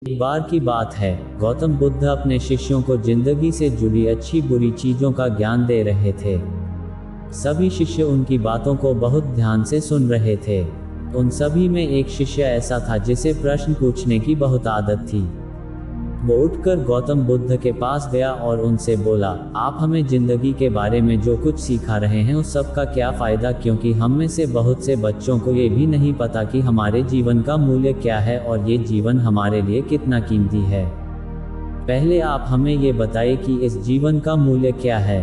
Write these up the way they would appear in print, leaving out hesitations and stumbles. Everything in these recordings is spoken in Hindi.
एक बार की बात है, गौतम बुद्ध अपने शिष्यों को जिंदगी से जुड़ी अच्छी बुरी चीजों का ज्ञान दे रहे थे। सभी शिष्य उनकी बातों को बहुत ध्यान से सुन रहे थे। उन सभी में एक शिष्य ऐसा था जिसे प्रश्न पूछने की बहुत आदत थी। वो उठकर गौतम बुद्ध के पास गया और उनसे बोला, आप हमें जिंदगी के बारे में जो कुछ सिखा रहे हैं उस सब का क्या फायदा, क्योंकि हम में से बहुत से बच्चों को ये भी नहीं पता कि हमारे जीवन का मूल्य क्या है और ये जीवन हमारे लिए कितना कीमती है। पहले आप हमें ये बताइए कि इस जीवन का मूल्य क्या है।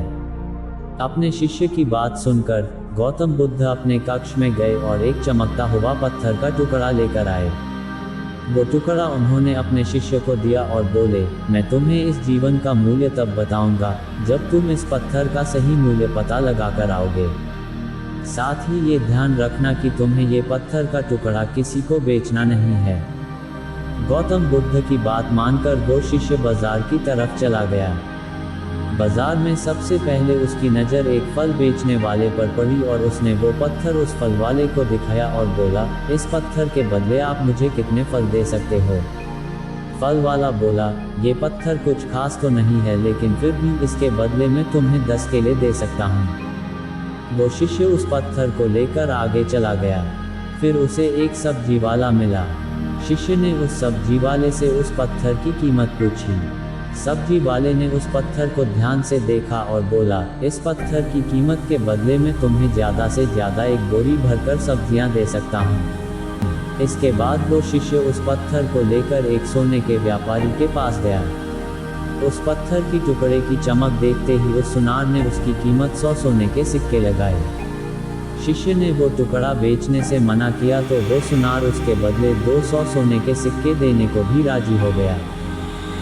अपने शिष्य की बात सुनकर गौतम बुद्ध अपने कक्ष में गए और एक चमकता हुआ पत्थर का टुकड़ा लेकर आए। वो टुकड़ा उन्होंने अपने शिष्य को दिया और बोले, मैं तुम्हें इस जीवन का मूल्य तब बताऊंगा जब तुम इस पत्थर का सही मूल्य पता लगा कर आओगे। साथ ही ये ध्यान रखना कि तुम्हें ये पत्थर का टुकड़ा किसी को बेचना नहीं है। गौतम बुद्ध की बात मानकर वो शिष्य बाजार की तरफ चला गया। बाजार में सबसे पहले उसकी नज़र एक फल बेचने वाले पर पड़ी और उसने वो पत्थर उस फल वाले को दिखाया और बोला, इस पत्थर के बदले आप मुझे कितने फल दे सकते हो। फल वाला बोला, ये पत्थर कुछ खास तो नहीं है, लेकिन फिर भी इसके बदले में तुम्हें 10 केले दे सकता हूँ। वो शिष्य उस पत्थर को लेकर आगे चला गया। फिर उसे एक सब्जी वाला मिला। शिष्य ने उस सब्जी वाले से उस पत्थर की कीमत पूछी। सब्जी वाले ने उस पत्थर को ध्यान से देखा और बोला, इस पत्थर की कीमत के बदले में तुम्हें ज़्यादा से ज़्यादा एक बोरी भरकर सब्जियां दे सकता हूँ। इसके बाद वो शिष्य उस पत्थर को लेकर एक सोने के व्यापारी के पास गया। उस पत्थर की टुकड़े की चमक देखते ही उस सुनार ने उसकी कीमत 100 सोने के सिक्के लगाए। शिष्य ने वो टुकड़ा बेचने से मना किया तो वो सुनार उसके बदले 200 सोने के सिक्के देने को भी राजी हो गया,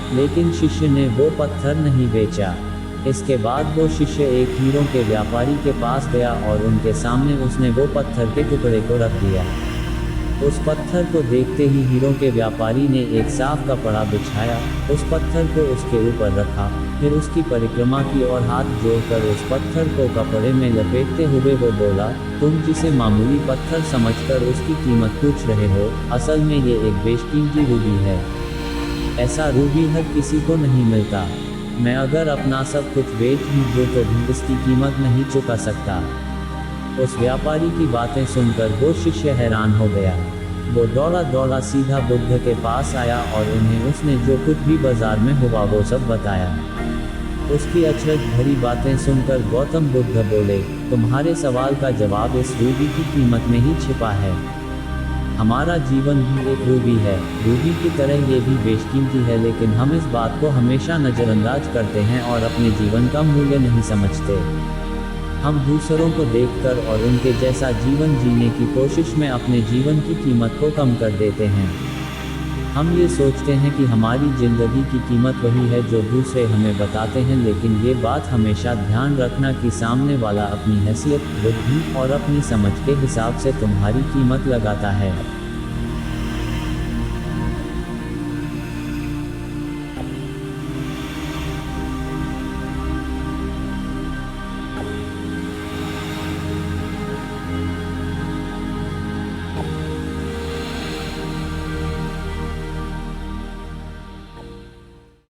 लेकिन शिष्य ने वो पत्थर नहीं बेचा। इसके बाद वो शिष्य एक हीरों के व्यापारी के पास गया और उनके सामने उसने वो पत्थर के टुकड़े को रख दिया। उस पत्थर को देखते ही हीरों के व्यापारी ने एक साफ कपड़ा बिछाया, उस पत्थर को उसके ऊपर रखा, फिर उसकी परिक्रमा की और हाथ जोड़कर उस पत्थर को कपड़े में लपेटते हुए वो बोला, तुम जिसे मामूली पत्थर समझकर उसकी कीमत पूछ रहे हो, असल में ये एक बेशकीमती रूबी है। ऐसा रूबी हर किसी को नहीं मिलता। मैं अगर अपना सब कुछ बेच भी दूँ तो भी इसकी कीमत नहीं चुका सकता। उस व्यापारी की बातें सुनकर वो शिष्य हैरान हो गया। वो दौड़ा दौड़ा सीधा बुद्ध के पास आया और उन्हें उसने जो कुछ भी बाजार में हुआ वो सब बताया। उसकी अचरज भरी बातें सुनकर गौतम बुद्ध बोले, तुम्हारे सवाल का जवाब इस रूबी की कीमत में ही छिपा है। हमारा जीवन भी एक रूबी है। रूबी की तरह ये भी बेशकीमती है, लेकिन हम इस बात को हमेशा नज़रअंदाज करते हैं और अपने जीवन का मूल्य नहीं समझते। हम दूसरों को देखकर और उनके जैसा जीवन जीने की कोशिश में अपने जीवन की कीमत को कम कर देते हैं। हम ये सोचते हैं कि हमारी ज़िंदगी की कीमत वही है जो दूसरे हमें बताते हैं, लेकिन ये बात हमेशा ध्यान रखना कि सामने वाला अपनी हैसियत, बुद्धि और अपनी समझ के हिसाब से तुम्हारी कीमत लगाता है।